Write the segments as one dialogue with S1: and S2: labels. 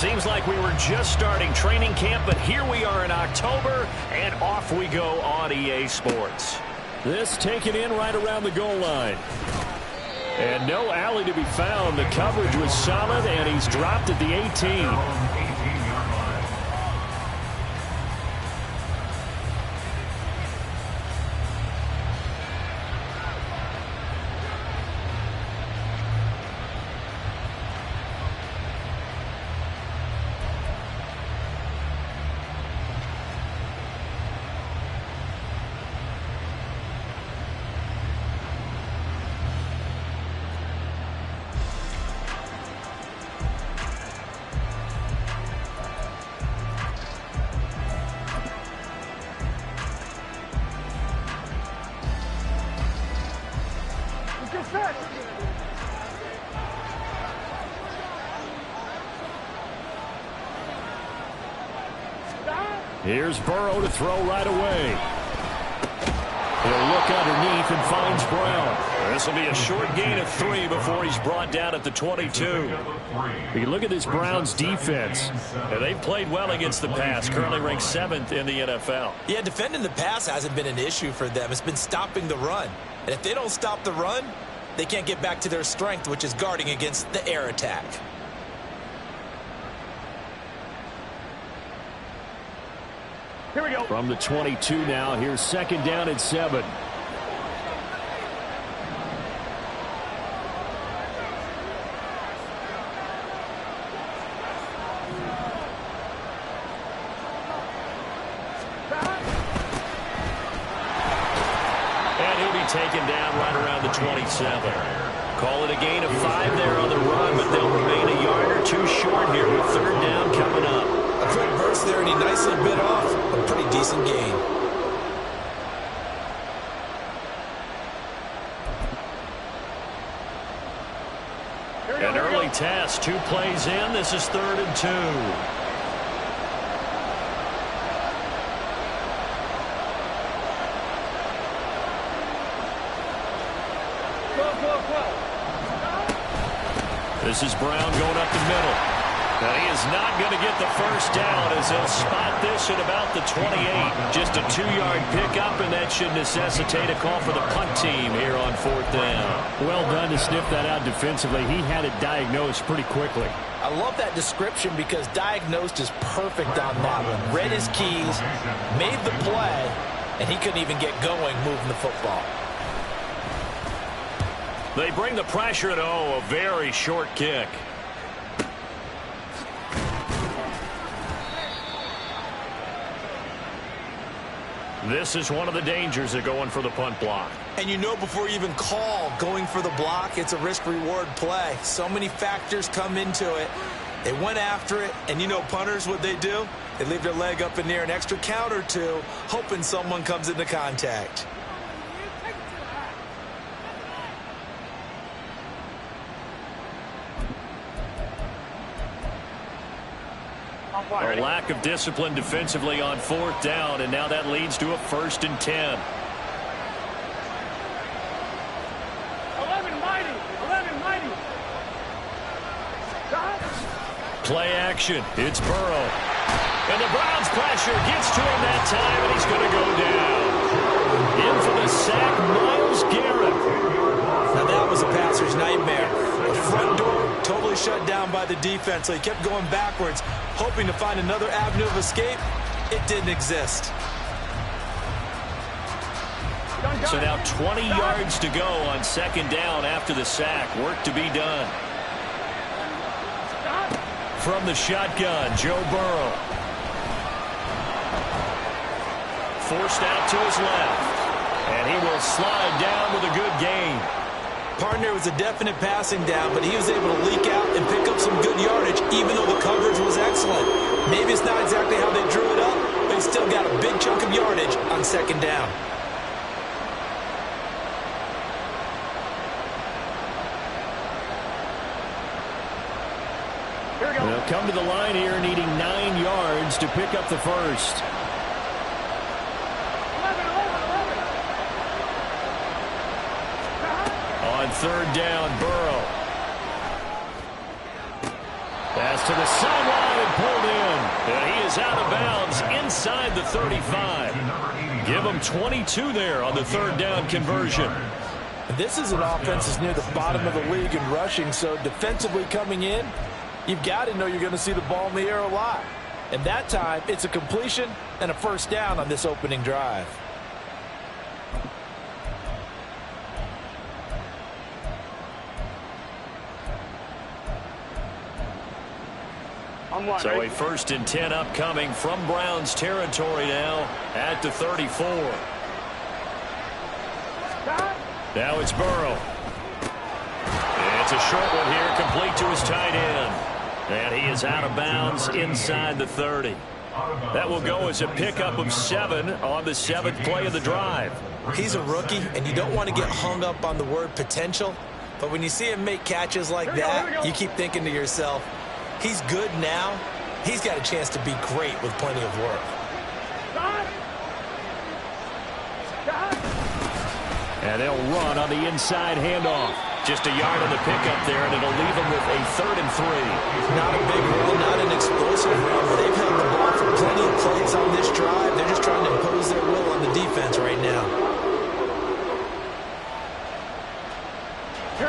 S1: Seems like we were just starting training camp, but here we are in October, and off we go on EA Sports.
S2: This taken in right around the goal line. And no alley to be found. The coverage was solid, and he's dropped at the 18. Here's Burrow to throw right away. He'll look underneath and finds Brown.
S1: This will be a short gain of 3 before he's brought down at the 22.
S2: You look at this Browns defense.
S1: They've played well against the pass, currently ranked 7th in the NFL.
S3: Yeah, defending the pass hasn't been an issue for them. It's been stopping the run. And if they don't stop the run, they can't get back to their strength, which is guarding against the air attack.
S2: Here we go. From the 22 now, here's 2nd down and 7.
S1: And he'll be taken down right around the 27. Call it a gain of 5 there on the run, but they'll remain a yard or 2 short here with 3rd down coming up.
S3: A quick burst there, and he nicely bit off a pretty decent gain.
S1: An early test, 2 plays in. This is 3rd and 2. This is Brown going up the middle. Now he is not going to get the first down as he'll spot this at about the 28. Just a 2-yard pickup, and that should necessitate a call for the punt team here on 4th down.
S2: Well done to sniff that out defensively. He had it diagnosed pretty quickly.
S3: I love that description because diagnosed is perfect on that one. Read his keys, made the play, and he couldn't even get going moving the football.
S1: They bring the pressure at a very short kick. This is one of the dangers of going for the punt block.
S3: And you know before you even call going for the block, it's a risk-reward play. So many factors come into it. They went after it, and you know punters, what they do? They leave their leg up in the air an extra count or 2, hoping someone comes into contact.
S1: A lack of discipline defensively on 4th down, and now that leads to a 1st and 10.
S4: 11 mighty.
S1: Play action. It's Burrow. And the Browns pressure gets to him that time, and he's going to go down. In for the sack, Myles Garrett.
S3: Now that was a passer's nightmare. The front door totally shut down by the defense, so he kept going backwards, hoping to find another avenue of escape. It didn't exist.
S1: So now 20 yards to go on 2nd down after the sack. Work to be done. From the shotgun, Joe Burrow. Forced out to his left. And he will slide down with a good gain.
S3: Partner was a definite passing down, but he was able to leak out and pick up some good yardage, even though the coverage was excellent. Maybe it's not exactly how they drew it up, but he still got a big chunk of yardage on 2nd down.
S2: They'll come to the line here needing 9 yards to pick up the first. On 3rd down, Burrow. Pass to the sideline and pulled in. And he is out of bounds inside the 35. Give him 22 there on the third down conversion.
S3: This is an offense that's near the bottom of the league in rushing, so defensively coming in, you've got to know you're going to see the ball in the air a lot. And that time, it's a completion and a first down on this opening drive.
S2: So a 1st and 10 upcoming from Browns territory now at the 34. Now it's Burrow. It's a short one here, complete to his tight end. And he is out of bounds inside the 30. That will go as a pickup of 7 on the 7th play of the drive.
S3: He's a rookie, and you don't want to get hung up on the word potential. But when you see him make catches like that, you keep thinking to yourself, he's good now. He's got a chance to be great with plenty of work.
S2: And they'll run on the inside handoff. Just a yard on the pickup there, and it'll leave them with a 3rd and 3.
S3: Not a big run, not an explosive run, but they've held the ball for plenty of plays on this drive. They're just trying to impose their will on the defense right now.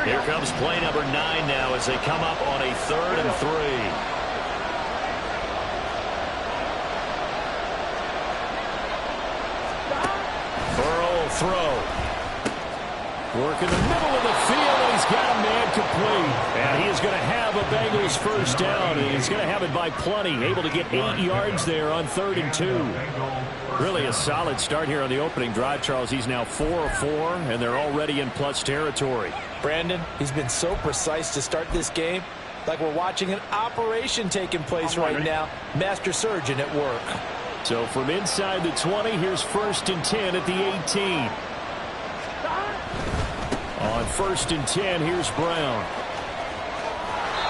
S2: Here comes play number 9 now as they come up on a 3rd and 3. Burrow will throw. Work in the middle of the field, and he's got a man complete. And he is going to have a Bengals first down. And he's going to have it by plenty. Able to get 8 yards there on 3rd and 2. Really a solid start here on the opening drive, Charles. He's now 4 of 4, and they're already in plus territory.
S3: Brandon, he's been so precise to start this game. Like we're watching an operation taking place right now. Master surgeon at work.
S2: So from inside the 20, here's 1st and 10 at the 18. On 1st and 10, here's Brown.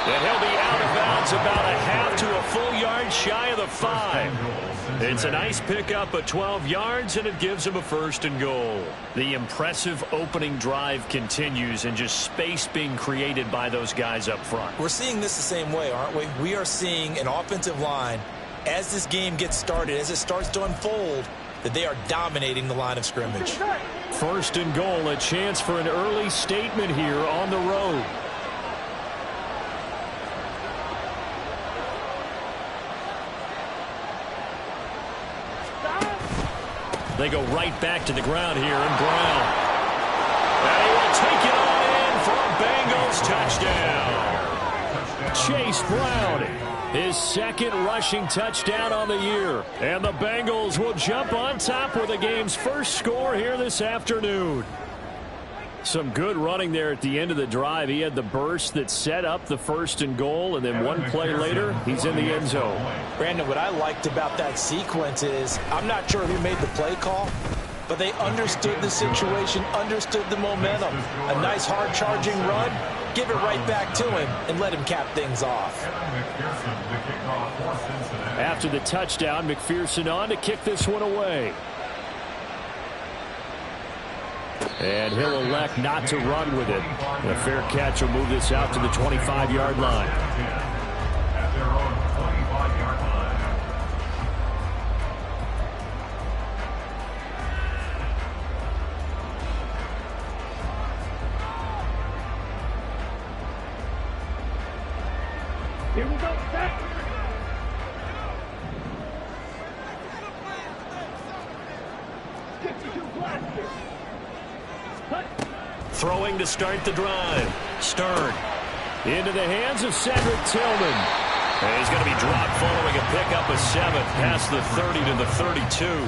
S2: And he'll be out of bounds about a half to a full yard shy of the 5. It's a nice pickup of 12 yards, and it gives him a 1st and goal. The impressive opening drive continues, and just space being created by those guys up front.
S3: We're seeing this the same way, aren't we? We are seeing an offensive line, as this game gets started, as it starts to unfold, that they are dominating the line of scrimmage.
S2: 1st and goal, a chance for an early statement here on the road. They go right back to the ground here, and Brown. And he will take it on in for a Bengals touchdown. Chase Brown, his 2nd rushing touchdown on the year. And the Bengals will jump on top with the game's first score here this afternoon. Some good running there at the end of the drive. He had the burst that set up the 1st and goal, and then one play later, he's in the end zone.
S3: Brandon, what I liked about that sequence is, I'm not sure who made the play call, but they understood the situation, understood the momentum. A nice hard charging run, give it right back to him, and let him cap things off.
S2: After the touchdown, McPherson on to kick this one away. And he'll elect not to run with it. A fair catch will move this out to the 25-yard line.
S4: Here we go.
S2: Throwing to start the drive. Stern. Into the hands of Cedric Tillman. And he's going to be dropped following a pickup of 7 past the 30 to the 32.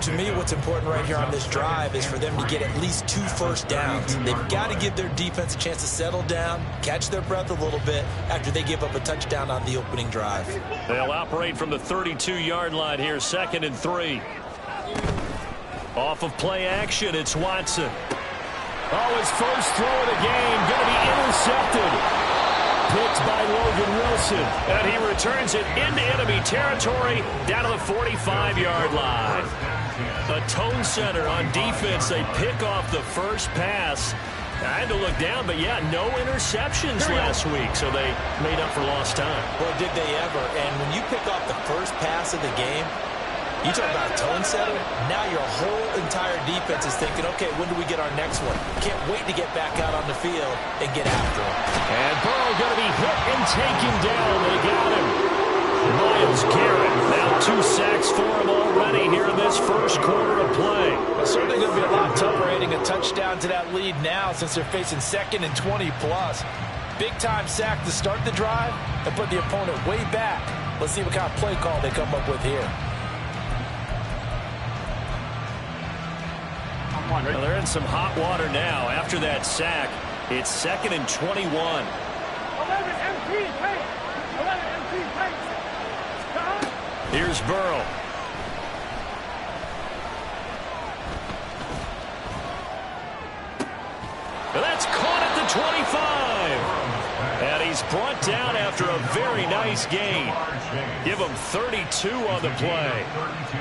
S3: To me, what's important right here on this drive is for them to get at least 2 first downs. They've got to give their defense a chance to settle down, catch their breath a little bit after they give up a touchdown on the opening drive.
S2: They'll operate from the 32-yard line here, 2nd and 3. Off of play action, it's Watson. Oh, his first throw of the game, going to be intercepted. picked by Logan Wilson.
S1: And he returns it into enemy territory down to the 45-yard line. A tone setter on defense. They pick off the first pass. I had to look down, but yeah, no interceptions last week, so they made up for lost time.
S3: Boy, did they ever. And when you pick off the first pass of the game, you talk about a tone setter. Now your whole entire defense is thinking, okay, when do we get our next one? Can't wait to get back out on the field and get after him.
S2: And Burrow going to be hit and taken down. They got him. Myles Garrett, now 2 sacks for him already here in this first quarter of play.
S3: It's certainly going to be a lot tougher adding a touchdown to that lead now since they're facing 2nd and 20+. Big-time sack to start the drive and put the opponent way back. Let's see what kind of play call they come up with here.
S1: Well, they're in some hot water now. After that sack, it's 2nd and 21.
S4: 11 MP pace. 11 MP pace.
S1: Here's Burrow. That's caught at the 25. And he's brought down after a very nice gain. Give him 32 on the play.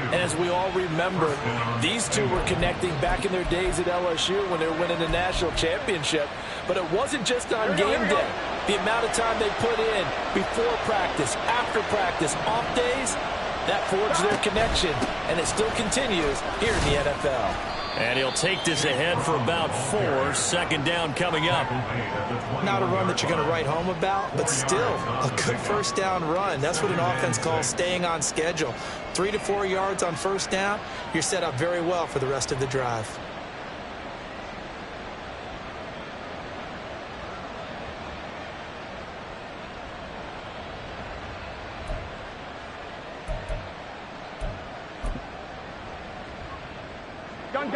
S3: And as we all remember, these two were connecting back in their days at LSU when they were winning the national championship. But it wasn't just on game day. The amount of time they put in before practice, after practice, off days, that forged their connection. And it still continues here in the NFL.
S1: And he'll take this ahead for about 4. 2nd down coming up.
S3: Not a run that you're going to write home about, but still a good first down run. That's what an offense calls staying on schedule. 3 to 4 yards on first down, you're set up very well for the rest of the drive.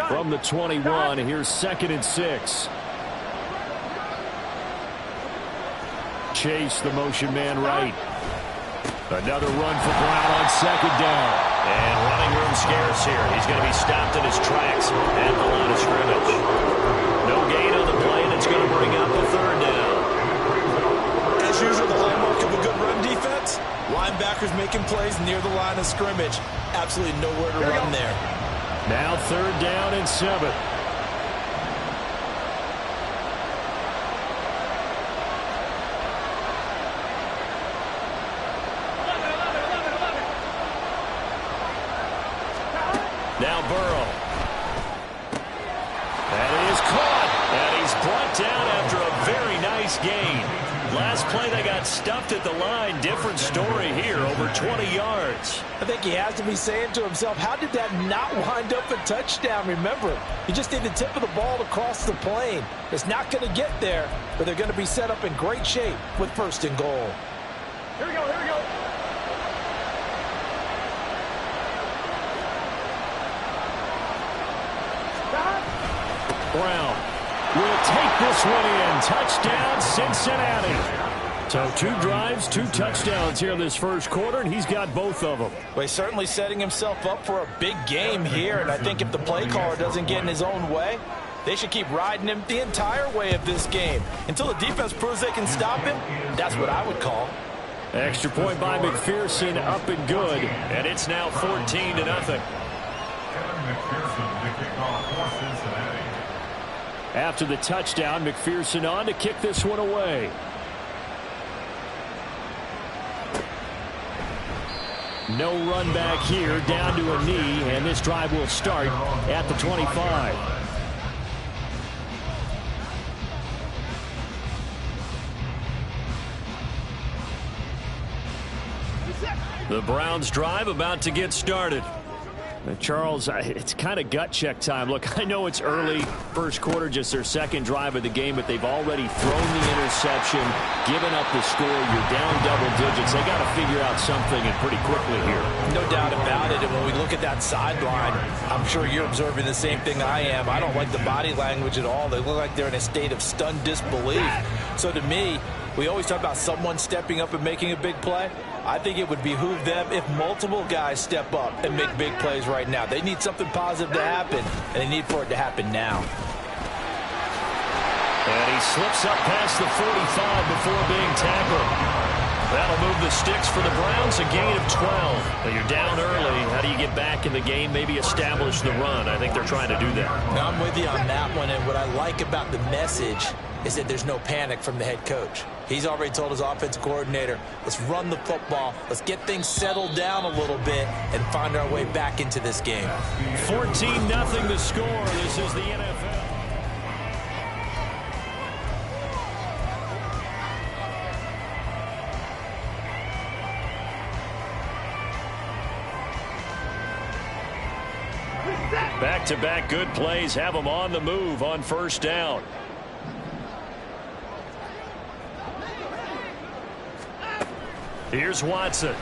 S2: From the 21, here's 2nd and 6. Chase, the motion man right. Another run for Brown on 2nd down.
S1: And running room scarce here. He's going to be stopped in his tracks at the line of scrimmage. No gain on the play, and it's going to bring up a 3rd down.
S3: As usual, the hallmark of a good run defense, linebackers making plays near the line of scrimmage. Absolutely nowhere to run there.
S2: Now 3rd down and 7.
S1: Now Burrow. That is caught. And he's brought down after a very nice gain. Last play they got stuffed at the line. Different story here, over 20 yards.
S3: I think he has to be saying to himself, how did that not wind up a touchdown? Remember, you just need the tip of the ball to cross the plane. It's not going to get there, but they're going to be set up in great shape with 1st and goal.
S4: Here we go, here we go.
S2: Brown will take this one in. Touchdown, Cincinnati. So 2 drives, 2 touchdowns here in this first quarter, and he's got both of them.
S3: Well, he's certainly setting himself up for a big game here, and I think if the play caller doesn't get in his own way, they should keep riding him the entire way of this game. Until the defense proves they can stop him, that's what I would call.
S2: Extra point by McPherson, up and good.
S1: And it's now 14-0.
S2: After the touchdown, McPherson on to kick this one away. No run back here, down to a knee, and this drive will start at the 25. The Browns drive about to get started. Charles, it's kind of gut check time. Look, I know it's early, first quarter, just their 2nd drive of the game, but they've already thrown the interception, given up the score. You're down double digits. They got to figure out something, and pretty quickly here.
S3: No doubt about it. And when we look at that sideline, I'm sure you're observing the same thing I am. I don't like the body language at all. They look like they're in a state of stunned disbelief. So to me, we always talk about someone stepping up and making a big play. I think it would behoove them if multiple guys step up and make big plays right now. They need something positive to happen, and they need for it to happen now.
S1: And
S2: he slips up past the 45 before being tackled. That'll move the sticks for the Browns, a gain of 12. Now you're down early. How do you get back in the game, maybe establish the run? I think they're trying to do that.
S3: Now, I'm with you on that one, and what I like about the message is that there's no panic from the head coach. He's already told his offensive coordinator, let's run the football, let's get things settled down a little bit and find our way back into this game.
S2: 14-0 the score. This is the NFL. Back-to-back good plays have them on the move on first down. Here's Watson.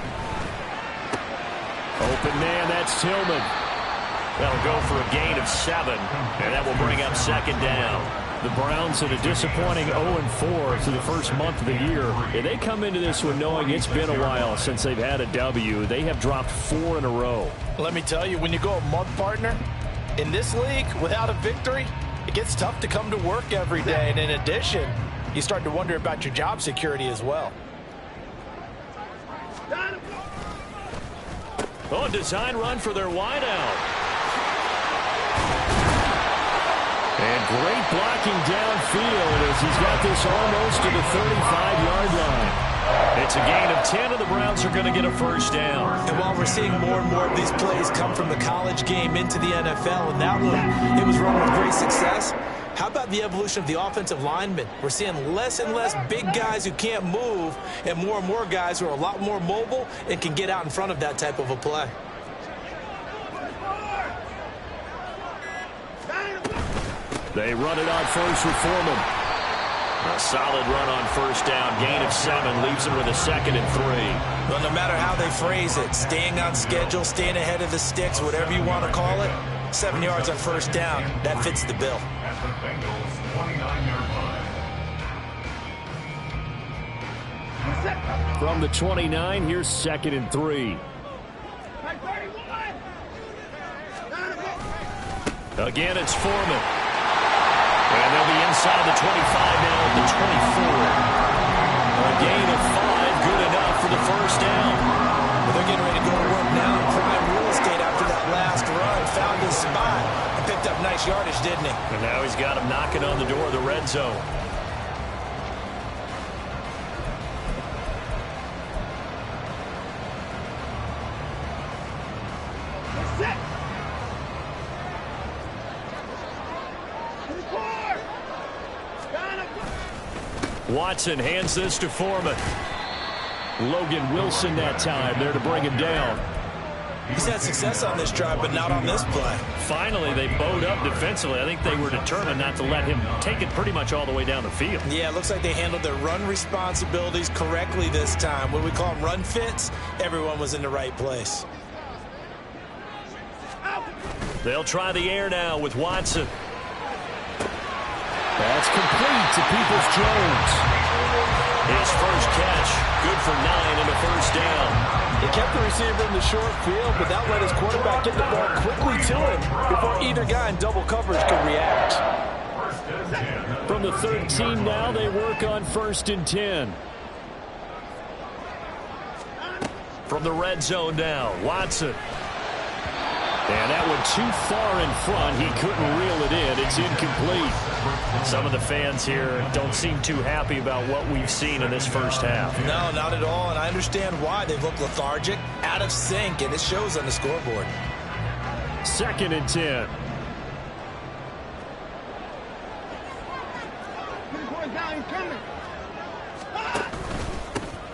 S2: Open man, that's Tillman. That'll go for a gain of 7, and that will bring up second down. The Browns at a disappointing 0-4 through the first month of the year. And they come into this one knowing it's been a while since they've had a W. They have dropped 4 in a row.
S5: Let me tell you, when you go a month, partner, in this league, without a victory, it gets tough to come to work every day. And in addition, you start to wonder about your job security as well.
S2: Oh, design run for their wideout. And great blocking downfield as he's got this almost to the 35-yard line. It's a gain of 10, and the Browns are going to get a first down.
S3: And while we're seeing more and more of these plays come from the college game into the NFL, and that one, it was run with great success, how about the evolution of the offensive linemen? We're seeing less and less big guys who can't move and more guys who are a lot more mobile and can get out in front of that type of a play.
S2: They run it on first with Foreman. A solid run on first down. Gain of 7 leaves them with a 2nd and 3.
S3: Well, no matter how they phrase it, staying on schedule, staying ahead of the sticks, whatever you want to call it, 7 yards on first down, that fits the bill.
S2: From the 29, here's 2nd and 3. Again, it's Foreman. And they'll be inside the 25 now at the 24. A gain of 5, good enough for the first down.
S3: Well, they're getting ready to go to work now in prime real estate after that last run. Found his spot and picked up nice yardage, didn't he?
S2: And now he's got him knocking on the door of the red zone. Watson hands this to Foreman. Logan Wilson that time there to bring him down.
S3: He's had success on this drive, but not on this play.
S2: Finally, they bowed up defensively. I think they were determined not to let him take it pretty much all the way down the field.
S3: Yeah, it looks like they handled their run responsibilities correctly this time. When we call them run fits, everyone was in the right place.
S2: They'll try the air now with Watson. That's complete to Peoples-Jones. His first catch, good for 9 and a first down.
S5: He kept the receiver in the short field, but that let his quarterback get the ball quickly to him before either guy in double coverage could react.
S2: From the 13 now, they work on 1st and 10. From the red zone now, Watson. And that one too far in front. He couldn't reel it in. It's incomplete. Some of the fans here don't seem too happy about what we've seen in this first half.
S3: No, not at all, and I understand why. They look lethargic, out of sync, and it shows on the scoreboard.
S2: 2nd and 10.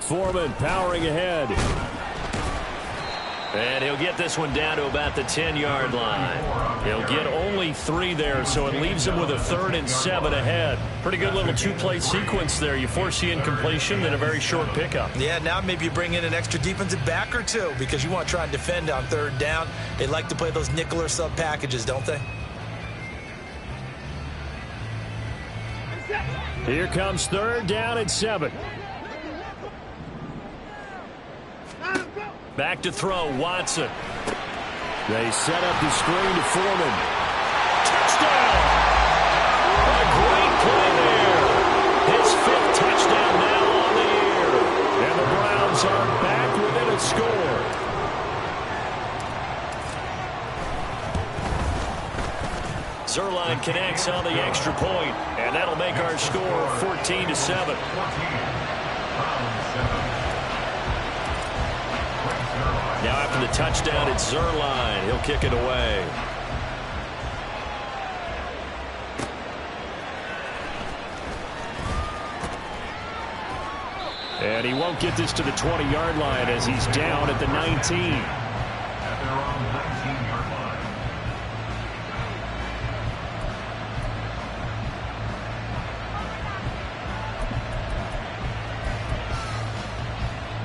S2: Foreman powering ahead. And he'll get this one down to about the 10-yard line. He'll get only 3 there, so it leaves him with a 3rd and 7 ahead. Pretty good little 2-play sequence there. You force the incompletion, then a very short pickup.
S3: Yeah, now maybe you bring in an extra defensive back or two because you want to try and defend on 3rd down. They like to play those nickel or sub packages, don't they?
S2: Here comes 3rd down and 7. Back to throw, Watson. They set up the screen to Foreman. Touchdown! A great play there.
S1: miss on the extra point, and that'll make our score 14-7. Now after the touchdown, it's Zerline. He'll kick it away.
S2: And he won't get this to the 20-yard line as he's down at the 19.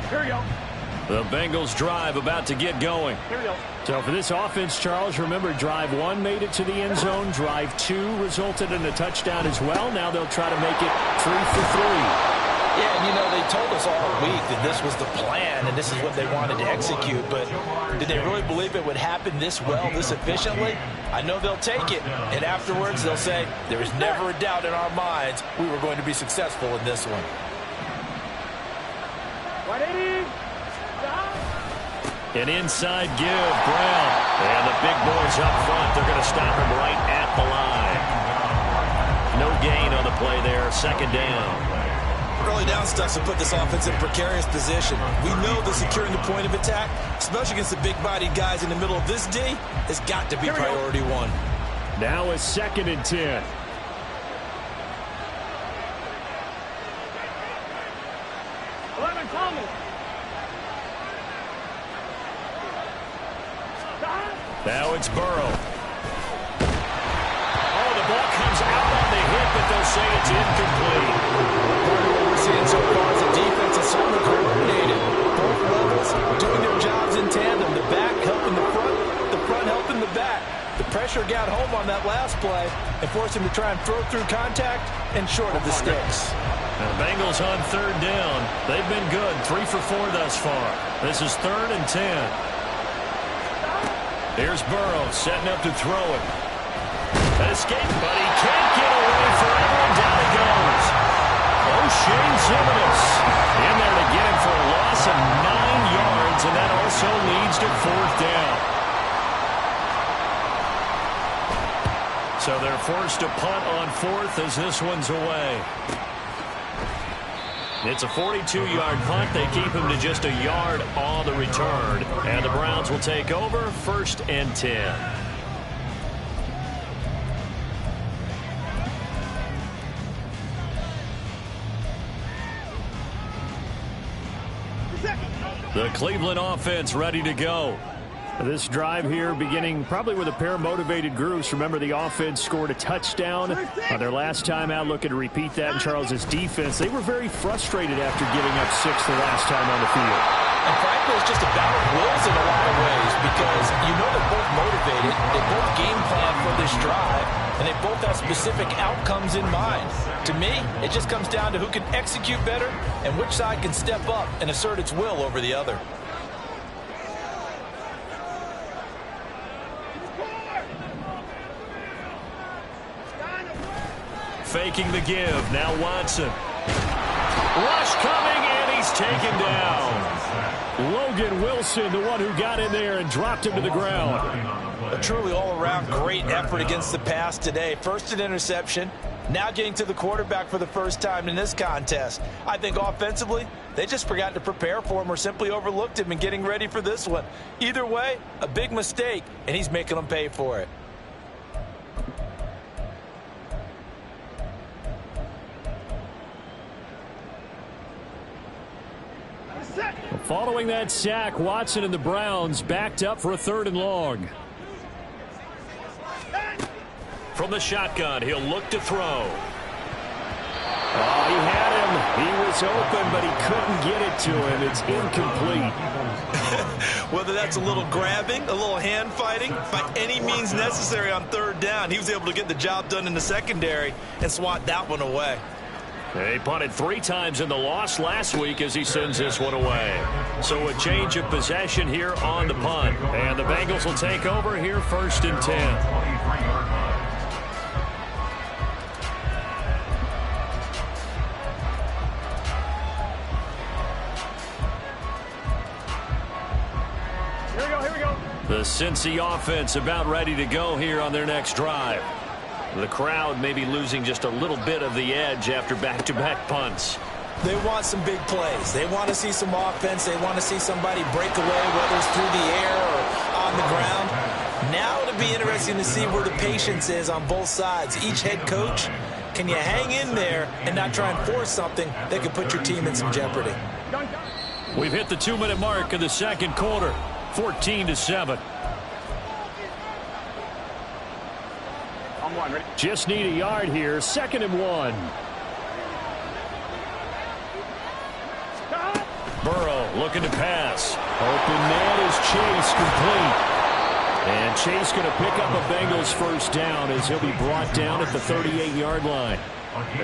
S4: Here we go.
S1: The Bengals drive about to get going.
S4: Here we go.
S2: So for this offense, Charles, remember drive 1 made it to the end zone. Drive 2 resulted in a touchdown as well. Now they'll try to make it 3 for 3.
S5: Yeah, and you know, they told us all week that this was the plan and this is what they wanted to execute, but did they really believe it would happen this well, this efficiently? I know they'll take it, and afterwards they'll say, there was never a doubt in our minds we were going to be successful in this one.
S4: 180.
S1: An inside give, Brown. And the big boys up front, they're going to stop him right at the line. No gain on the play there, second down.
S3: Early down stuff will put this offense in a precarious position. We know that securing the point of attack, especially against the big-bodied guys in the middle of this D, has got to be priority 1.
S2: Now a 2nd and 10.
S1: Now it's Burrow. Oh, the ball comes out on the hit, but they'll say it's incomplete.
S5: Part of what we're seeing so far is the defense is certainly coordinated. Both levels doing their jobs in tandem. The back helping the front helping the back. The pressure got home on that last play and forced him to try and throw through contact and short of the sticks.
S1: Now, the Bengals on 3rd down. They've been good, 3 for 4 thus far. This is 3rd and 10. Here's Burrow setting up to throw it. An escape, but he can't get away forever, and down he goes. O'Shea Zimenez in there to get him for a loss of 9 yards, and that also leads to 4th down. So they're forced to punt on 4th as this one's away. It's a 42-yard punt. They keep him to just a yard on the return. And the Browns will take over, 1st and 10. The Cleveland offense ready to go.
S2: This drive here beginning probably with a pair of motivated groups. Remember, the offense scored a touchdown on their last time out. Looking to repeat that in Charles's defense. They were very frustrated after giving up 6 the last time on the field.
S5: And frankly, it's just a battle of wills in a lot of ways because you know they're both motivated. They both game plan for this drive, and they both have specific outcomes in mind. To me, it just comes down to who can execute better and which side can step up and assert its will over the other.
S1: Faking the give. Now Watson. Rush coming, and he's taken down.
S2: Logan Wilson, the one who got in there and dropped him to the ground.
S3: A truly all-around great effort against the pass today. First an interception, now getting to the quarterback for the first time in this contest. I think offensively, they just forgot to prepare for him or simply overlooked him in getting ready for this one. Either way, a big mistake, and he's making them pay for it.
S2: Following that sack, Watson and the Browns backed up for a 3rd and long.
S1: From the shotgun, he'll look to throw.
S2: Oh, he had him. He was open, but he couldn't get it to him. It's incomplete.
S3: Whether that's a little grabbing, a little hand fighting, by any means necessary on 3rd down, he was able to get the job done in the secondary and swat that one away.
S1: He punted 3 times in the loss last week as he sends this one away. So a change of possession here on the punt. And the Bengals will take over here, 1st and 10.
S4: Here we go.
S1: The Cincy offense about ready to go here on their next drive. The crowd may be losing just a little bit of the edge after back-to-back punts.
S3: They want some big plays. They want to see some offense. They want to see somebody break away, whether it's through the air or on the ground. Now it'll be interesting to see where the patience is on both sides. Each head coach, can you hang in there and not try and force something that could put your team in some jeopardy?
S2: We've hit the 2-minute mark of the second quarter, 14-7. Just need a yard here, 2nd and 1. Burrow looking to pass. Open man is Chase, complete. And Chase going to pick up a Bengals first down as he'll be brought down at the 38-yard line.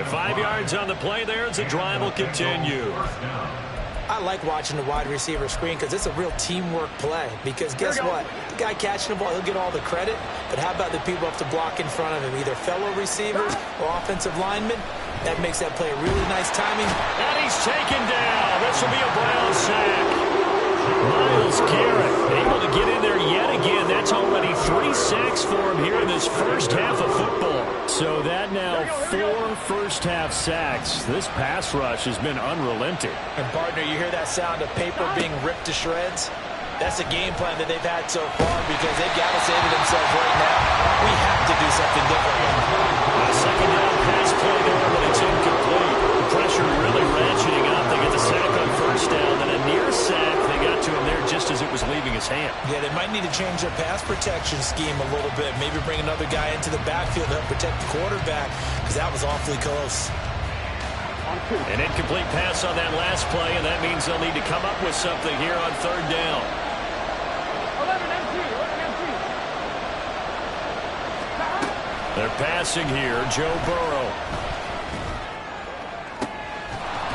S1: 5 yards on the play there as the drive will continue.
S3: I like watching the wide receiver screen because it's a real teamwork play. Because guess what? The guy catching the ball, he'll get all the credit. But how about the people have to block in front of him, either fellow receivers or offensive linemen? That makes that play really nice timing.
S1: And he's taken down. This will be a Brown sack. Myles Garrett able to get in there yet again. That's already 3 sacks for him here in this first half of football.
S2: So that now 4 first-half sacks. This pass rush has been unrelenting.
S3: And, partner, you hear that sound of paper being ripped to shreds? That's a game plan that they've had so far because they've got to say to themselves right now, we have to do something different.
S1: A second down pass play there, but it's incomplete. The pressure really ratcheting up. They get the sack on first down, then a near sack. They got to him there just as it was leaving his hand.
S3: Yeah, they might need to change their pass protection scheme a little bit. Maybe bring another guy into the backfield to help protect the quarterback because that was awfully close.
S1: An incomplete pass on that last play, and that means they'll need to come up with something here on third down.
S4: 11 MT.
S1: They're passing here. Joe Burrow.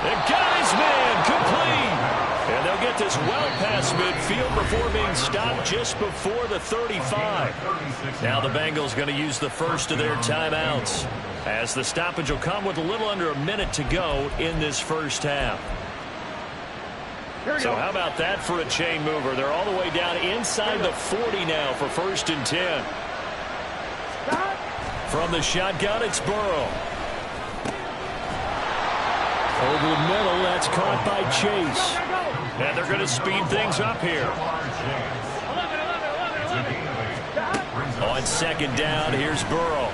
S1: They got his man complete. And they'll get this well past midfield before being stopped just before the 35. Now the Bengals going to use the first of their timeouts, as the stoppage will come with a little under a minute to go in this first half. So how about that for a chain mover? They're all the way down inside the 40 now for 1st and 10. From the shotgun, it's Burrow.
S2: Over the middle, that's caught by Chase.
S1: And they're going to speed things up here. On second down, here's Burrow.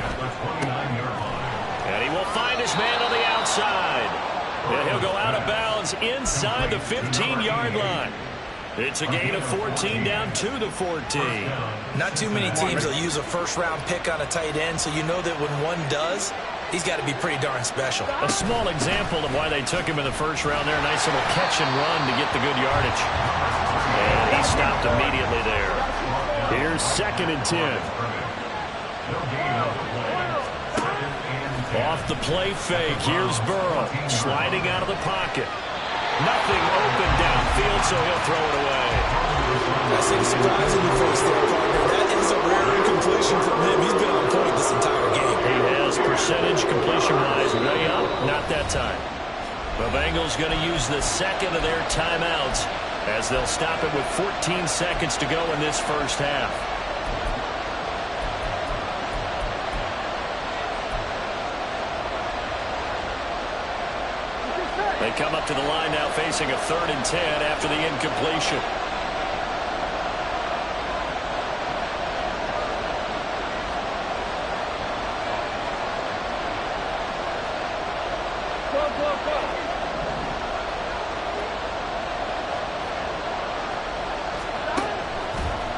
S1: And he will find his man on the outside. And he'll go out of bounds inside the 15-yard line. It's a gain of 14 down to the 14.
S3: Not too many teams will use a first-round pick on a tight end, so you know that when one does, he's got to be pretty darn special.
S1: A small example of why they took him in the first round there. Nice little catch and run to get the good yardage. And he stopped immediately there.
S2: Here's 2nd and 10.
S1: Off the play fake. Here's Burrow sliding out of the pocket. Nothing open downfield, so he'll throw it away.
S3: That's a surprisingly close there, partner. That is a rare incompletion from him. He's been on point this entire game.
S1: He has percentage completion-wise way up. Not that time. The Bengals going to use the second of their timeouts as they'll stop it with 14 seconds to go in this first half. They come up to the line now facing a 3rd and 10 after the incompletion.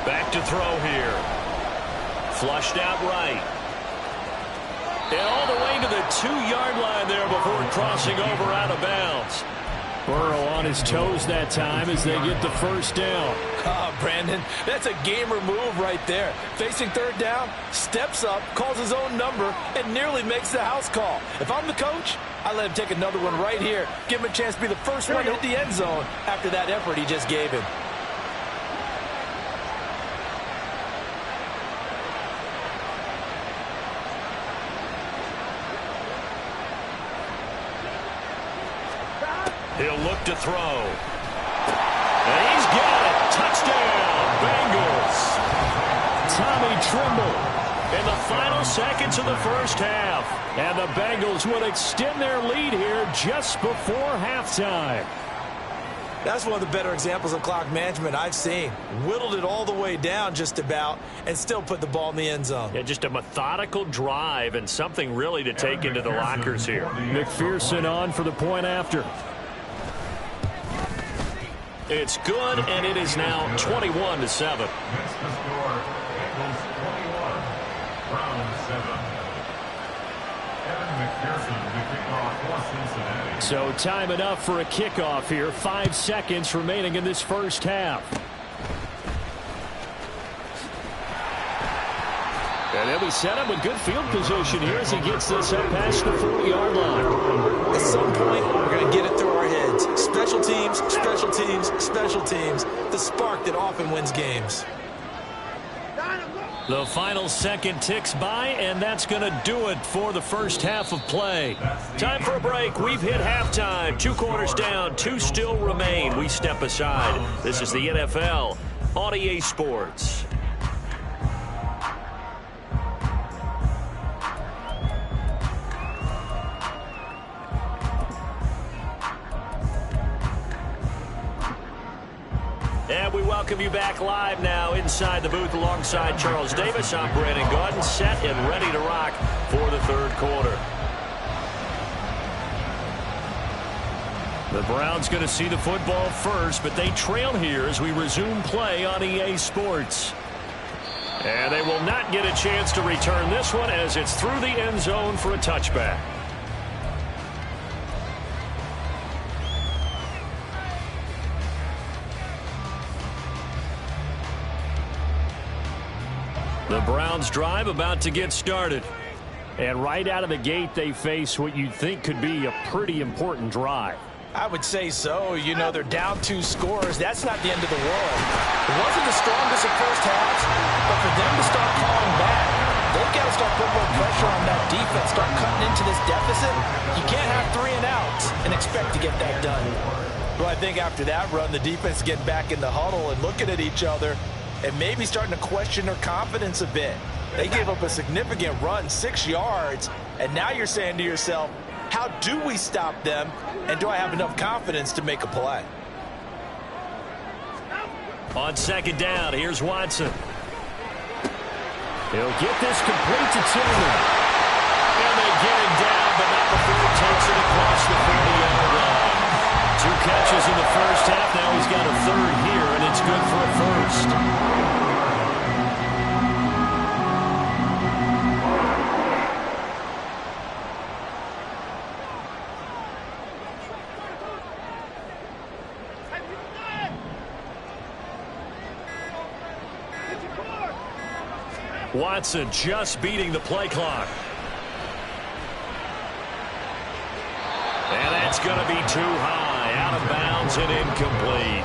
S1: Back to throw here. Flushed out right. And all the way to the 2-yard line there before crossing over out of bounds.
S2: Burrow on his toes that time as they get the first down.
S3: Oh, Brandon, that's a gamer move right there. Facing third down, steps up, calls his own number, and nearly makes the house call. If I'm the coach, I let him take another one right here. Give him a chance to be the first one to hit the end zone after that effort he just gave him.
S1: He'll look to throw. And he's got it. Touchdown, Bengals.
S2: Tommy Tremble In the final seconds of the first half. And the Bengals will extend their lead here just before halftime.
S3: That's one of the better examples of clock management I've seen. Whittled it all the way down just about and still put the ball in the end zone.
S1: Yeah, just a methodical drive and something really to take into the lockers here.
S2: McPherson on for the point after.
S1: It's good, and it is now 21-7.
S2: So time enough for a kickoff here. 5 seconds remaining in this first half. And he'll be set up with good field position here as he gets this up past the 40-yard line.
S3: At some point, we're going to get it through our heads. Special teams, special teams, special teams. The spark that often wins games.
S2: The final second ticks by, and that's going to do it for the first half of play.
S1: Time for a break. We've hit halftime. 2 quarters down, 2 still remain. We step aside. This is the NFL on EA Sports. And we welcome you back live now inside the booth alongside Charles Davis. I'm Brandon Gaudin, set and ready to rock for the third quarter.
S2: The Browns going to see the football first, but they trail here as we resume play on EA Sports. And they will not get a chance to return this one as it's through the end zone for a touchback. The Browns drive about to get started. And right out of the gate, they face what you'd think could be a pretty important drive.
S5: I would say so. You know, they're down 2 scores. That's not the end of the world. It wasn't the strongest of first halves, but for them to start calling back, they've got to start putting more pressure on that defense, start cutting into this deficit. You can't have 3 and outs and expect to get that done.
S3: Well, I think after that run, the defense getting back in the huddle and looking at each other and maybe starting to question their confidence a bit. They gave up a significant run, 6 yards, and now you're saying to yourself, how do we stop them, and do I have enough confidence to make a play?
S2: On second down, here's Watson. He'll get this complete to Tillman. And they get him down, but not before he takes it across the 40-yard line. 2 catches in the first half. Now he's got a third here, and it's good for a first. Watson just beating the play clock. And that's going to be too high, out of bounds and incomplete.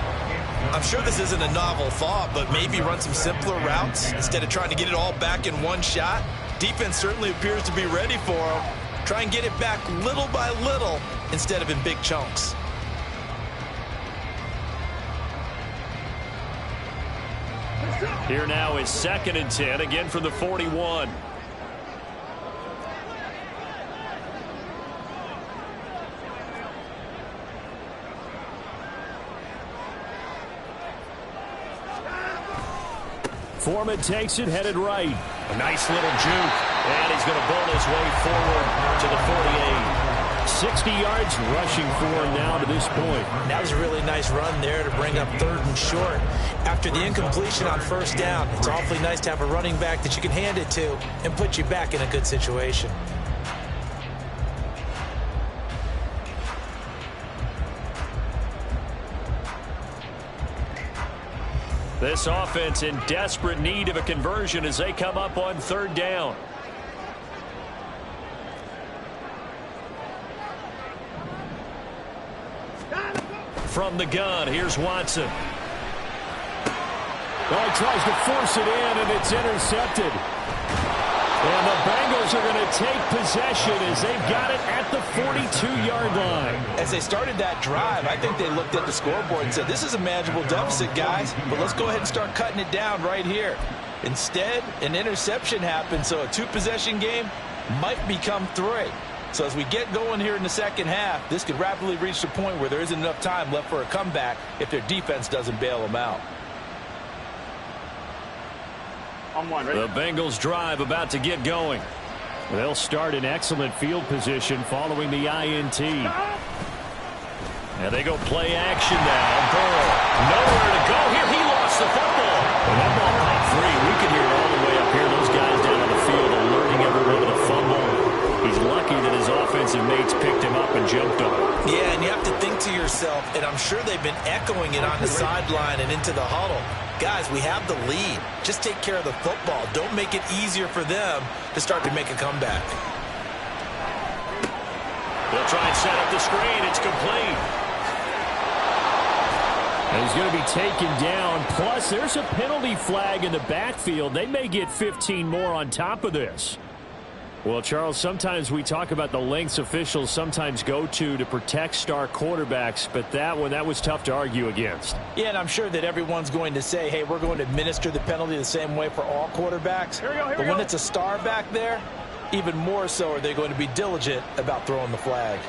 S3: I'm sure this isn't a novel thought, but maybe run some simpler routes instead of trying to get it all back in one shot. Defense certainly appears to be ready for him. Try and get it back little by little instead of in big chunks.
S2: Here now is 2nd and 10, again from the 41. Foreman takes it, headed right. A nice little juke. And he's going to bowl his way forward to the 48. 60 yards rushing for him now to this point.
S3: That was a really nice run there to bring up 3rd and short. After the incompletion on 1st down, it's awfully nice to have a running back that you can hand it to and put you back in a good situation.
S2: This offense in desperate need of a conversion as they come up on 3rd down. From the gun, here's Watson. Well, he tries to force it in, and it's intercepted. And the Bengals are going to take possession as they've got it at the 42-yard line.
S3: As they started that drive, I think they looked at the scoreboard and said, this is a manageable deficit, guys, but let's go ahead and start cutting it down right here.
S5: Instead, an interception happened, so a two-possession game might become 3. So as we get going here in the second half, this could rapidly reach the point where there isn't enough time left for a comeback if their defense doesn't bail them out.
S2: The Bengals drive about to get going. They'll start in excellent field position following the INT. And they go play action now. Burrow, nowhere to go here. He lost the football. And that ball caught free. We can hear it all the way up here. Those guys down on the field alerting everyone to the fumble. He's lucky that his offensive mates picked him up and jumped on him.
S3: Yeah, and you have to think to yourself, and I'm sure they've been echoing it on the sideline and into the huddle. Guys, we have the lead. Just take care of the football. Don't make it easier for them to start to make a comeback.
S1: They'll try and set up the screen. It's complete.
S2: And he's going to be taken down. Plus, there's a penalty flag in the backfield. They may get 15 more on top of this. Well, Charles, sometimes we talk about the lengths officials sometimes go to protect star quarterbacks, but that was tough to argue against.
S5: Yeah, and I'm sure that everyone's going to say, hey, we're going to administer the penalty the same way for all quarterbacks. But when it's a star back there, even more so are they going to be diligent about throwing the flag.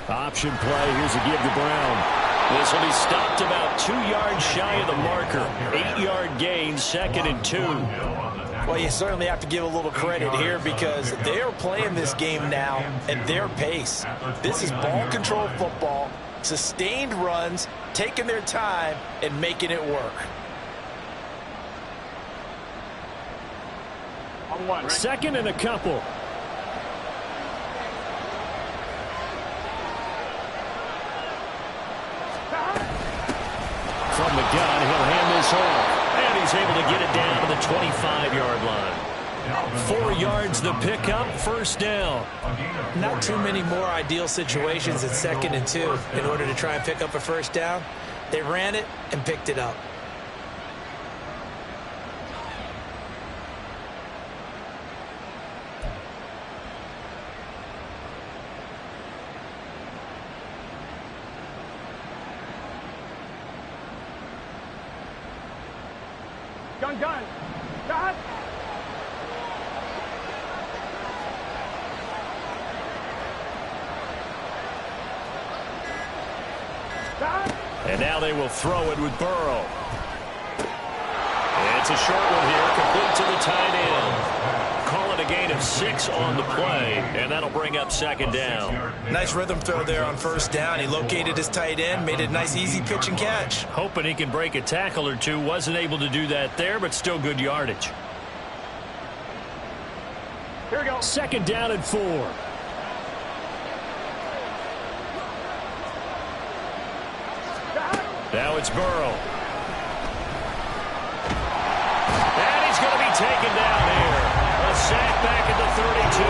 S2: Option play. Here's a give to Brown.
S1: This will be stopped about 2 yards shy of the marker. 8-yard gain, 2nd and 2.
S5: Well, you certainly have to give a little credit here because they are playing this game now at their pace. This is ball control football, sustained runs, taking their time, and making it work.
S2: Second and a couple. From the gun, he'll hand this off.
S1: And he's able to get it down to the 25-yard line. 4 yards the pickup, first down.
S3: Not too many more ideal situations at 2nd and 2 in order to try and pick up a first down. They ran it and picked it up.
S4: Gun.
S2: And now they will throw it with Burrow. It's a short one here, complete to the tight end.
S1: Call it a gain of 6 on the play, and that'll bring up 2nd down.
S3: Nice rhythm throw there on first down. He located his tight end, made it a nice easy pitch and catch.
S1: Hoping he can break a tackle or two. Wasn't able to do that there, but still good yardage.
S2: Here we go. 2nd down and 4.
S1: Now it's Burrow. And he's going to be taken down here. A sack back at the 32.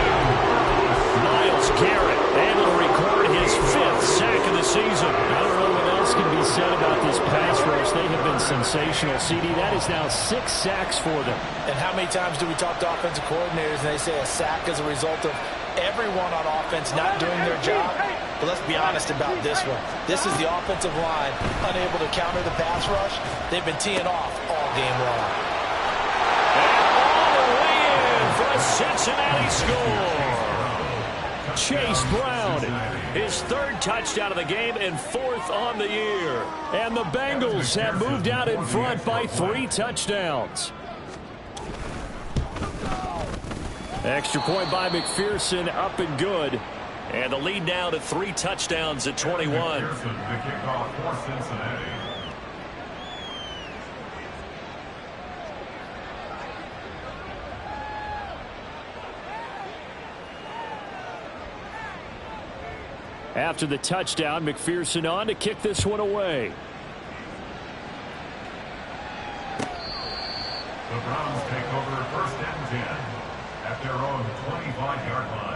S1: Myles Garrett able to record his 5th sack of the season.
S2: I don't know what else can be said about this pass rush. They have been sensational. CD, that is now 6 sacks for them.
S5: And how many times do we talk to offensive coordinators and they say a sack is a result of everyone on offense not doing their job? But let's be honest about this one. This is the offensive line unable to counter the pass rush. They've been teeing off all game long.
S1: And all the way in for a Cincinnati score.
S2: Chase Brown,
S1: his 3rd touchdown of the game and 4th on the year.
S2: And the Bengals have moved out in front by 3 touchdowns. Extra point by McPherson, up and good.
S1: And the lead now to 3 touchdowns at 21.
S2: After the touchdown, McPherson on to kick this one away.
S6: The Browns take over 1st and 10 at their own 25-yard line.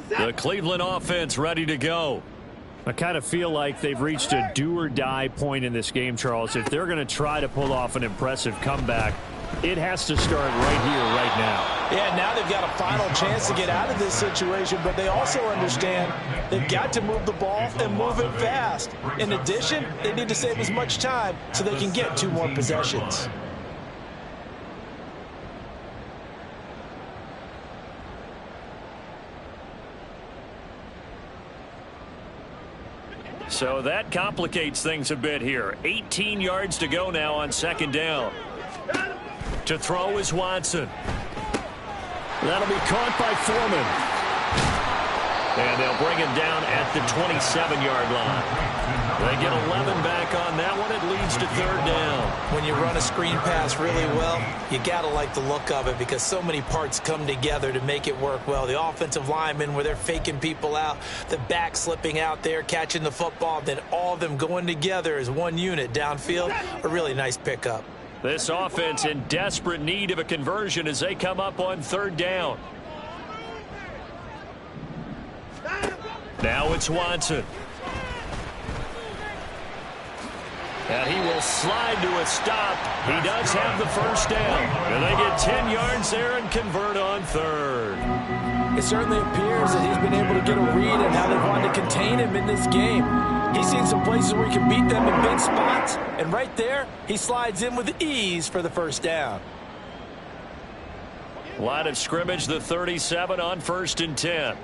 S1: The Cleveland offense ready to go.
S2: I kind of feel like they've reached a do-or-die point in this game, Charles. If they're going to try to pull off an impressive comeback, it has to start right here, right now.
S5: Yeah, now they've got a final chance to get out of this situation, but they also understand they've got to move the ball and move it fast. In addition, they need to save as much time so they can get 2 more possessions.
S1: So that complicates things a bit here. 18 yards to go now on 2nd down. To throw is Watson.
S2: That'll be caught by Foreman.
S1: And they'll bring him down at the 27-yard line. They get 11 back on that one. It leads to 3rd down.
S3: When you run a screen pass really well, you got to like the look of it because so many parts come together to make it work well. The offensive linemen where they're faking people out, the back slipping out there, catching the football, then all of them going together as one unit downfield. A really nice pickup.
S1: This offense in desperate need of a conversion as they come up on 3rd down. Now it's Watson. And he will slide to a stop. He does have the 1st down. And they get 10 yards there and convert on 3rd.
S5: It certainly appears that he's been able to get a read on how they wanted to contain him in this game. He's seen some places where he can beat them in big spots. And right there, he slides in with ease for the 1st down.
S1: Line of scrimmage, the 37 on 1st and 10.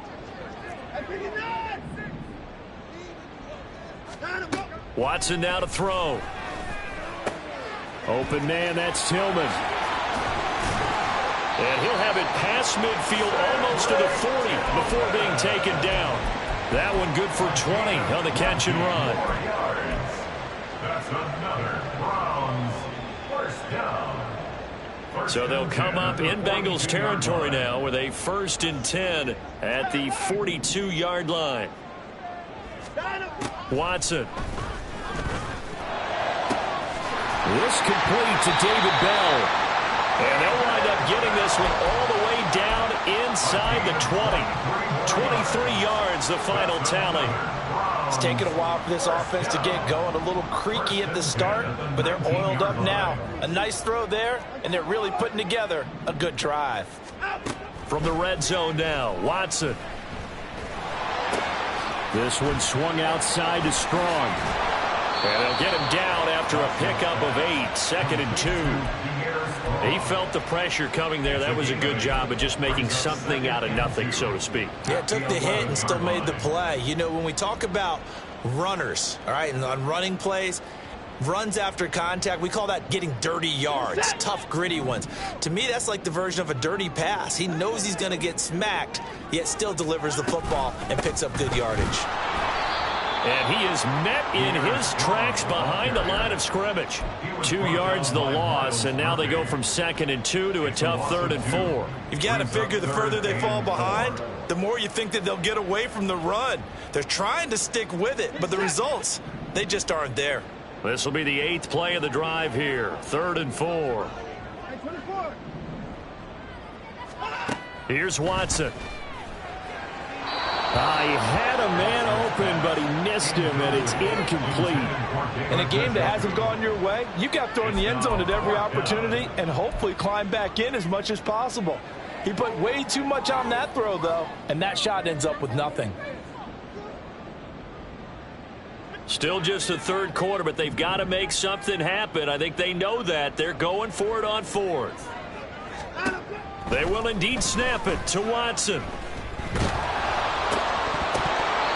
S1: Watson now to throw.
S2: Open man, that's Tillman.
S1: And he'll have it past midfield almost to the 40 before being taken down. That one good for 20 on the catch and run.
S6: That's another Browns 1st down.
S1: So they'll come up in Bengals territory now with a 1st and 10 at the 42-yard line. Watson.
S2: This complete to David Bell.
S1: And they'll wind up getting this one all the way down inside the 20. 23 yards, the final tally.
S5: It's taken a while for this offense to get going. A little creaky at the start, but they're oiled up now. A nice throw there, and they're really putting together a good drive.
S1: From the red zone now, Watson.
S2: This one swung outside to Strong.
S1: And they'll get him down after a pickup of 8, 2nd and 2. He felt the pressure coming there. That was a good job of just making something out of nothing, so to speak.
S3: Yeah, took the hit and still made the play. You know, when we talk about runners, all right, and on running plays, runs after contact, we call that getting dirty yards, tough, gritty ones. To me, that's like the version of a dirty pass. He knows he's going to get smacked, yet still delivers the football and picks up good yardage.
S1: And he is met in his tracks behind the line of scrimmage. 2 yards the loss, and now they go from 2nd and 2 to a tough 3rd and 4.
S3: You've got to figure the further they fall behind, the more you think that they'll get away from the run. They're trying to stick with it, but the results, they just aren't there.
S1: This will be the 8th play of the drive here. 3rd and 4. Here's Watson.
S2: He had a man open, but he missed him, and it's incomplete.
S5: In a game that hasn't gone your way, you've got to throw in the end zone at every opportunity and hopefully climb back in as much as possible. He put way too much on that throw, though, and that shot ends up with nothing.
S1: Still just the 3rd quarter, but they've got to make something happen. I think they know that. They're going for it on 4th. They will indeed snap it to Watson.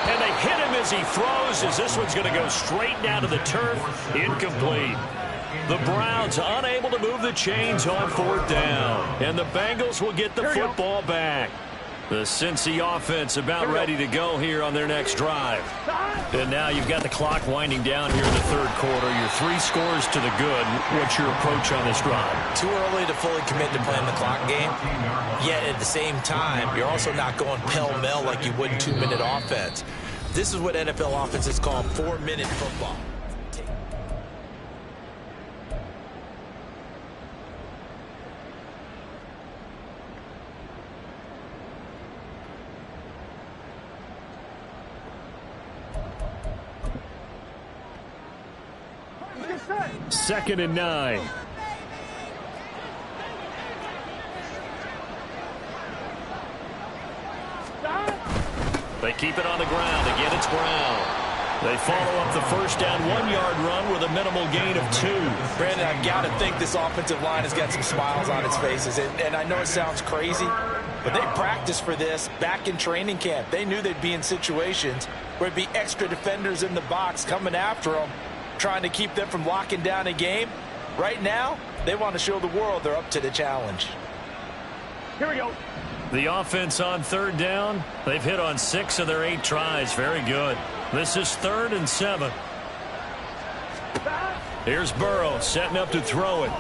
S1: And they hit him as he throws, as this one's going to go straight down to the turf. Incomplete. The Browns unable to move the chains on 4th down. And the Bengals will get the football back. The Cincy offense about ready to go here on their next drive. And now you've got the clock winding down here in the 3rd quarter. You're 3 scores to the good. What's your approach on this drive?
S3: Too early to fully commit to playing the clock game. Yet at the same time, you're also not going pell-mell like you would in 2-minute offense. This is what NFL offenses call 4-minute football.
S2: 2nd and 9.
S1: They keep it on the ground. Again, it's Brown. They follow up the first down 1-yard run with a minimal gain of 2.
S3: Brandon, I've got to think this offensive line has got some smiles on its faces. And I know it sounds crazy, but they practiced for this back in training camp. They knew they'd be in situations where it'd be extra defenders in the box coming after them, trying to keep them from locking down a game. Right now, they want to show the world they're up to the challenge.
S4: Here we go.
S2: The offense on 3rd down. They've hit on 6 of their 8 tries. Very good. This is 3rd and 7. Here's Burrow setting up to throw it.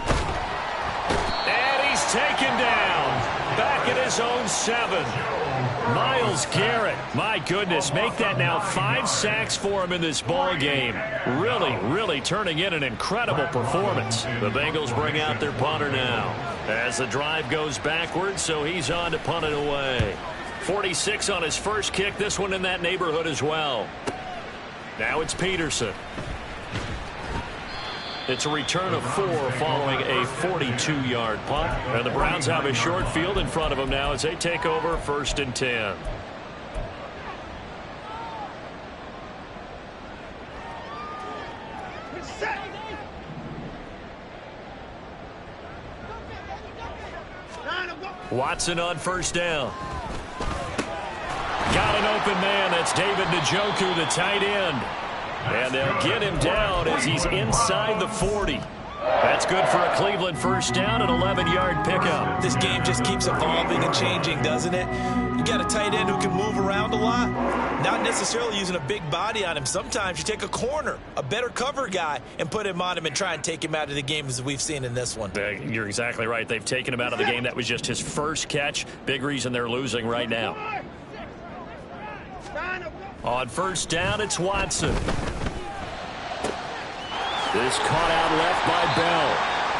S2: And he's taken down. Back at his own 7. Myles Garrett, my goodness, make that now 5 sacks for him in this ball game. Really turning in an incredible performance. The Bengals bring out their punter now as the drive goes backwards, so he's on to punt it away. 46 on his first kick, this one in that neighborhood as well. Now it's Peterson. It's a return of 4 following a 42-yard punt. And the Browns have a short field in front of them now as they take over 1st and 10. Watson on 1st down. Got an open man. That's David Njoku, the tight end. And they'll get him down as he's inside the 40. That's good for a Cleveland 1st down, an 11-yard pickup.
S3: This game just keeps evolving and changing, doesn't it? You got a tight end who can move around a lot, not necessarily using a big body on him. Sometimes you take a corner, a better cover guy, and put him on him and try and take him out of the game as we've seen in this one.
S2: You're exactly right. They've taken him out of the game. That was just his first catch. Big reason they're losing right now. On 1st down, it's Watson. This caught out left by Bell.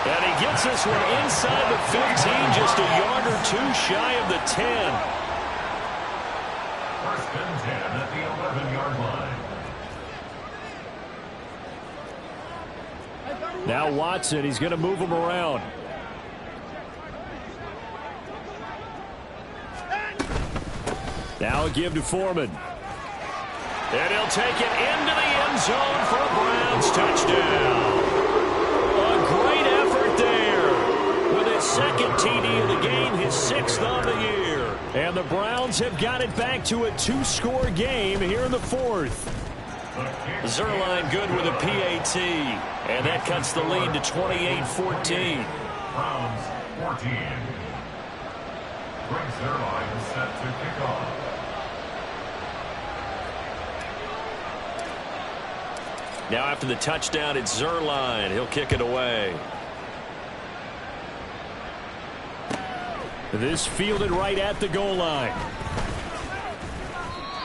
S2: And he gets this one inside the 15, just a yard or 2 shy of the 10.
S6: 1st and 10 at the 11-yard line.
S2: Now Watson, he's going to move him around. Now a give to Foreman. And he'll take it into the end zone for a Browns touchdown. A great effort there. With his 2nd TD of the game, his 6th on the year. And the Browns have got it back to a 2-score game here in the 4th. Zerline good with a PAT. And that cuts the lead to 28-14.
S6: Browns 14. Greg Zerline is set to kick off.
S2: Now after the touchdown, it's Zerline. He'll kick it away. This fielded right at the goal line.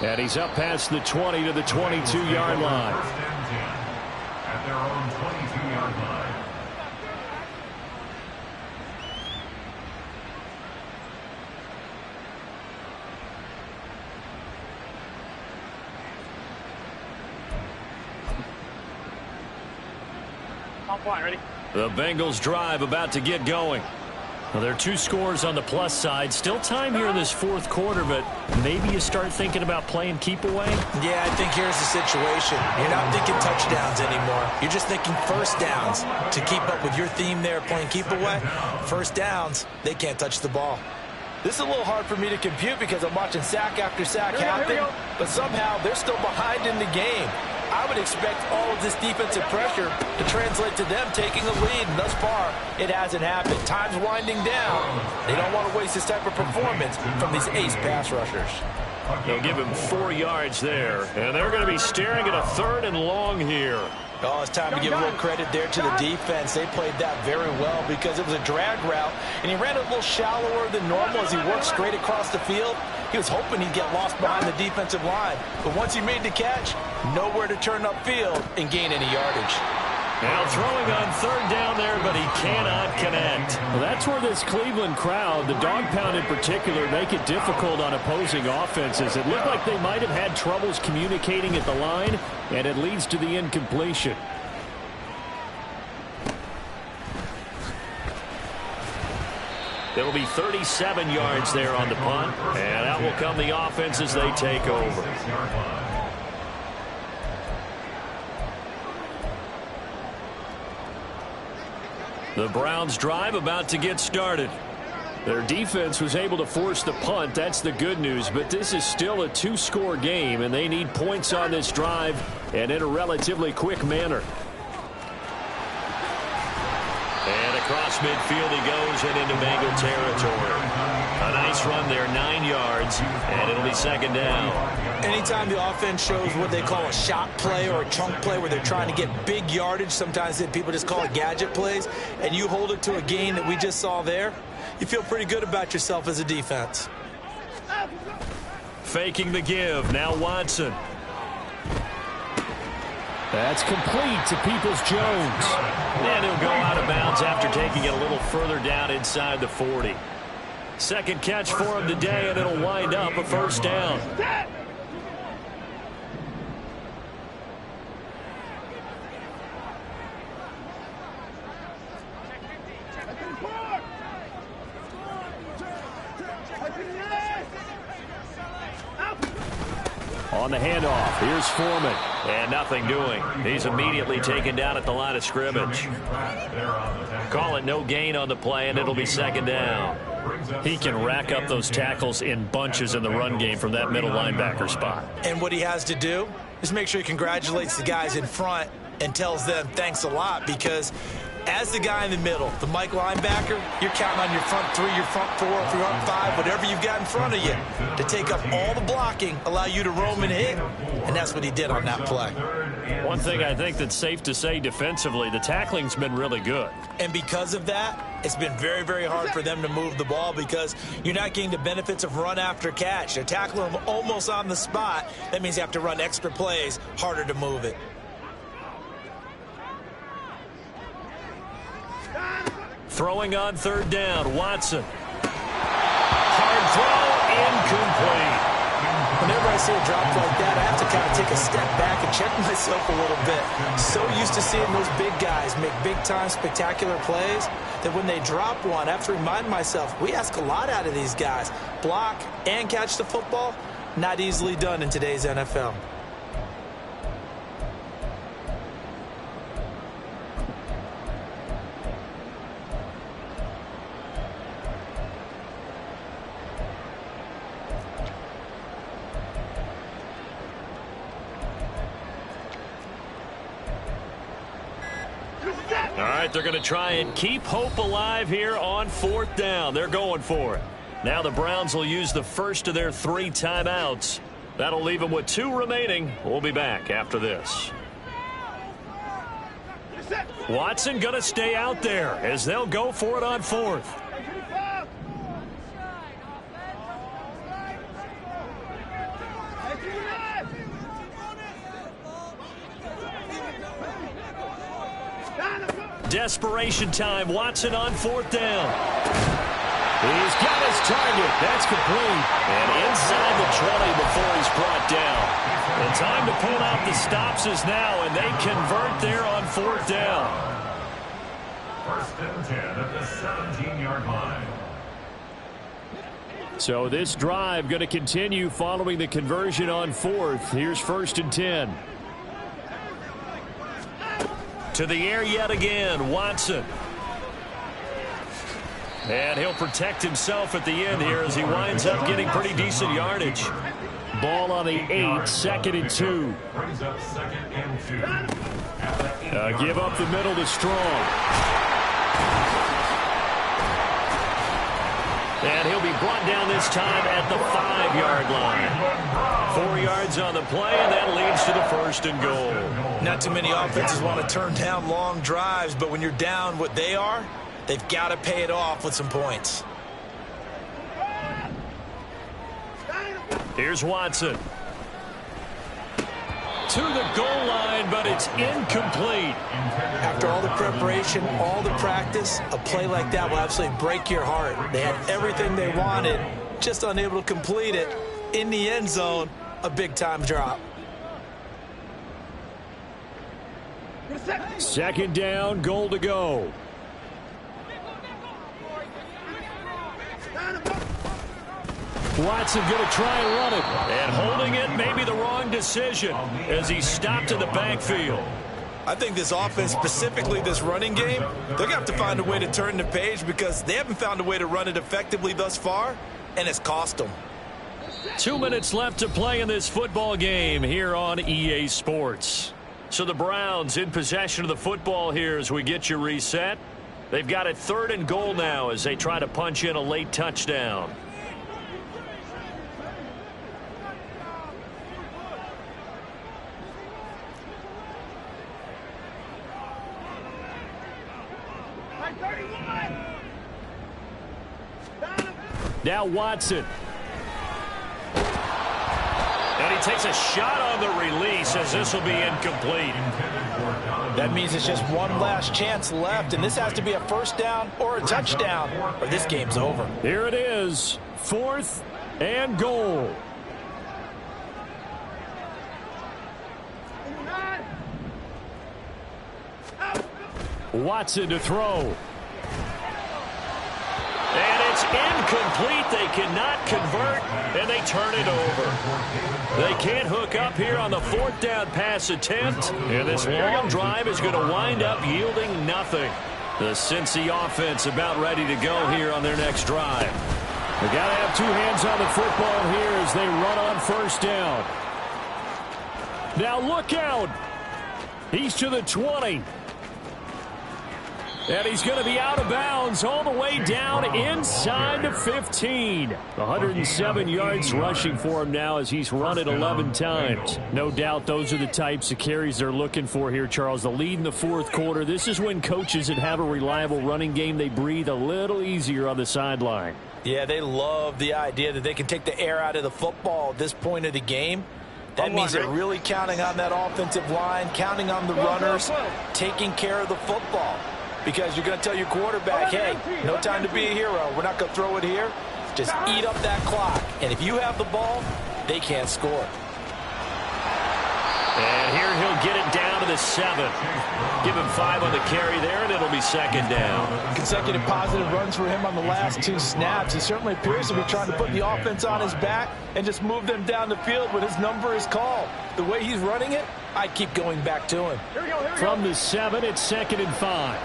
S2: And he's up past the 20 to the 22-yard line.
S6: 1st and 10 at their own 22-yard line.
S4: Ready?
S2: The Bengals drive about to get going. Well, there are 2 scores on the plus side. Still time here in this 4th quarter, but maybe you start thinking about playing keep away?
S3: Yeah, I think here's the situation. You're not thinking touchdowns anymore. You're just thinking 1st downs. To keep up with your theme there, playing keep away, 1st downs, they can't touch the ball. This is a little hard for me to compute because I'm watching sack after sack happen, but somehow they're still behind in the game. I would expect all of this defensive pressure to translate to them taking a lead, and thus far, it hasn't happened. Time's winding down. They don't want to waste this type of performance from these ace pass rushers.
S2: They'll give him 4 yards there, and they're going to be staring at a 3rd and long here.
S3: Oh, it's time to give a little credit there to the defense. They played that very well because it was a drag route, and he ran a little shallower than normal as he worked straight across the field. He was hoping he'd get lost behind the defensive line, but once he made the catch, nowhere to turn upfield and gain any yardage.
S2: Now throwing on 3rd down there, but he cannot connect. Well, that's where this Cleveland crowd, the dog pound in particular, make it difficult on opposing offenses. It looked like they might have had troubles communicating at the line, and it leads to the incompletion. It'll be 37 yards there on the punt, and out will come the offense as they take over. The Browns drive about to get started. Their defense was able to force the punt. That's the good news, but this is still a two-score game, and they need points on this drive and in a relatively quick manner. And across midfield he goes and into Bengal territory. A nice run there, 9 yards, and it'll be second down.
S3: Anytime the offense shows what they call a shot play or a chunk play where they're trying to get big yardage, sometimes people just call it gadget plays, and you hold it to a gain that we just saw there, you feel pretty good about yourself as a defense.
S2: Faking the give, now Watson. That's complete to Peoples-Jones. And he'll go out of bounds after taking it a little further down inside the 40. Second catch for him today, and it'll wind up a first down. On the handoff, here's Foreman. And nothing doing. He's immediately taken down at the line of scrimmage. Call it no gain on the play, and it'll be second down. He can rack up those tackles in bunches in the run game from that middle linebacker spot.
S3: And what he has to do is make sure he congratulates the guys in front and tells them thanks a lot, because as the guy in the middle, the Mike linebacker, you're counting on your front three, your front four, your front five, whatever you've got in front of you to take up all the blocking, allow you to roam and hit, and that's what he did on that play.
S2: One thing I think that's safe to say defensively, the tackling's been really good.
S3: And because of that, it's been very, very hard for them to move the ball because you're not getting the benefits of run after catch. They're tackling them almost on the spot. That means you have to run extra plays, harder to move it.
S2: Throwing on third down, Watson. Hard throw, incomplete.
S3: Whenever I see a drop like that, I have to kind of take a step back and check myself a little bit. So used to seeing those big guys make big-time spectacular plays that when they drop one, I have to remind myself, we ask a lot out of these guys. Block and catch the football, not easily done in today's NFL.
S2: All right, they're going to try and keep hope alive here on fourth down. They're going for it. Now the Browns will use the first of their 3 timeouts. That'll leave them with 2 remaining. We'll be back after this. Watson going to stay out there as they'll go for it on fourth. Desperation time. Watson on fourth down. He's got his target. That's complete. And inside the 20 before he's brought down. The time to pull out the stops is now, and they convert there on fourth down.
S6: First and 10 at the 17-yard line.
S2: So this drive going to continue following the conversion on fourth. Here's first and 10. To the air yet again, Watson. And he'll protect himself at the end here as he winds up getting pretty decent yardage. Ball on the 8, second and 2.
S6: Brings up second and 2.
S2: Give up the middle to Strong. And he'll be brought down this time at the 5-yard line. 4 yards on the play, and that leads to the first and goal.
S3: Not too many offenses want to turn down long drives, but when you're down what they are, they've got to pay it off with some points.
S2: Here's Watson. To the goal line, but it's incomplete.
S3: After all the preparation, all the practice, a play like that will absolutely break your heart. They had everything they wanted, just unable to complete it. In the end zone, a big-time drop.
S2: Second down, goal to go. Watson going to try and run it.
S1: And holding it may be the wrong decision as he stopped in the backfield.
S3: I think this offense, specifically this running game, they're going to have to find a way to turn the page because they haven't found a way to run it effectively thus far, and it's cost them.
S1: 2 minutes left to play in this football game here on EA Sports. So the Browns in possession of the football here as we get you reset. They've got it 3rd and goal now as they try to punch in a late touchdown.
S2: Now Watson.
S1: And he takes a shot on the release as this will be incomplete.
S5: That means it's just one last chance left, and this has to be a first down or a touchdown, or this game's over.
S2: Here it is, 4th and goal. Watson to throw.
S1: And it's incomplete. They cannot convert, and they turn it over. They can't hook up here on the 4th down pass attempt, and this long drive is going to wind up yielding nothing. The Cincy offense about ready to go here on their next drive.
S2: They got to have 2 hands on the football here as they run on 1st down. Now look out. He's to the 20. And he's going to be out of bounds all the way down inside the 15. 107 yards rushing for him now as he's run it 11 times. No doubt those are the types of carries they're looking for here, Charles. The lead in the 4th quarter. This is when coaches that have a reliable running game, they breathe a little easier on the sideline.
S5: Yeah, they love the idea that they can take the air out of the football at this point of the game. That means they're really counting on that offensive line, counting on the runners, taking care of the football. Because you're going to tell your quarterback, hey, no time to be a hero. We're not going to throw it here. Just eat up that clock. And if you have the ball, they can't score.
S1: And here he'll get it down to the 7. Give him 5 on the carry there, and it'll be 2nd down.
S5: Consecutive positive runs for him on the last 2 snaps. He certainly appears to be trying to put the offense on his back and just move them down the field when his number is called. The way he's running it, I keep going back to him.
S2: From the 7, it's 2nd and 5.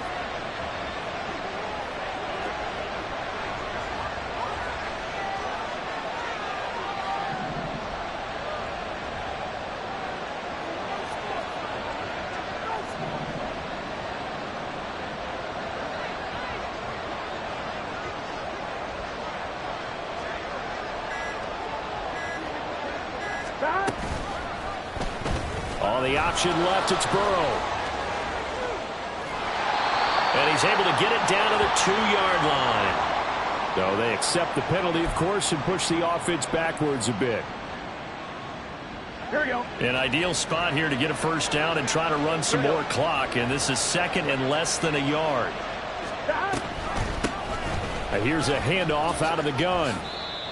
S2: On the option left, it's Burrow.
S1: And he's able to get it down to the 2-yard line.
S2: So they accept the penalty, of course, and push the offense backwards a bit.
S4: Here we go.
S1: An ideal spot here to get a first down and try to run some more clock. And this is 2nd and less than a yard.
S2: And here's a handoff out of the gun.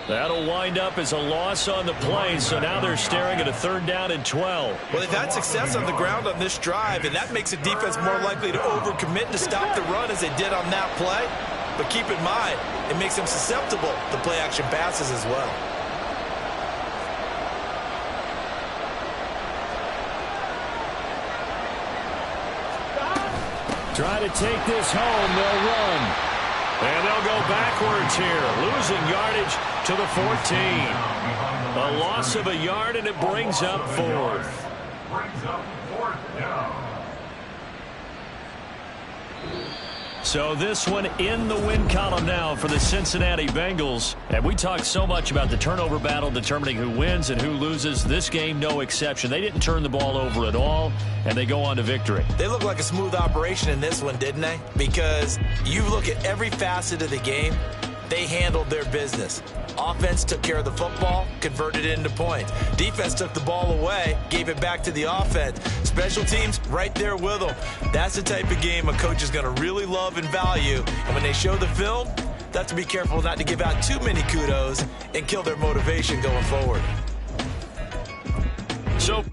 S1: That'll wind up as a loss on the play, so now they're staring at a 3rd down and 12.
S3: Well, they've had success on the ground on this drive, and that makes the defense more likely to overcommit to stop the run as they did on that play. But keep in mind, it makes them susceptible to play-action passes as well.
S2: Try to take this home. They'll run.
S1: And they'll go backwards here, losing yardage to the 14. A loss of a yard, and it brings up 4th.
S6: Brings up 4th down.
S1: So this one in the win column now for the Cincinnati Bengals. And we talked so much about the turnover battle determining who wins and who loses. This game, no exception. They didn't turn the ball over at all, and they go on to victory.
S3: They look like a smooth operation in this one, didn't they? Because you look at every facet of the game, they handled their business. Offense took care of the football, converted it into points. Defense took the ball away, gave it back to the offense. Special teams, right there with them. That's the type of game a coach is going to really love and value. And when they show the film, they have to be careful not to give out too many kudos and kill their motivation going forward.
S1: So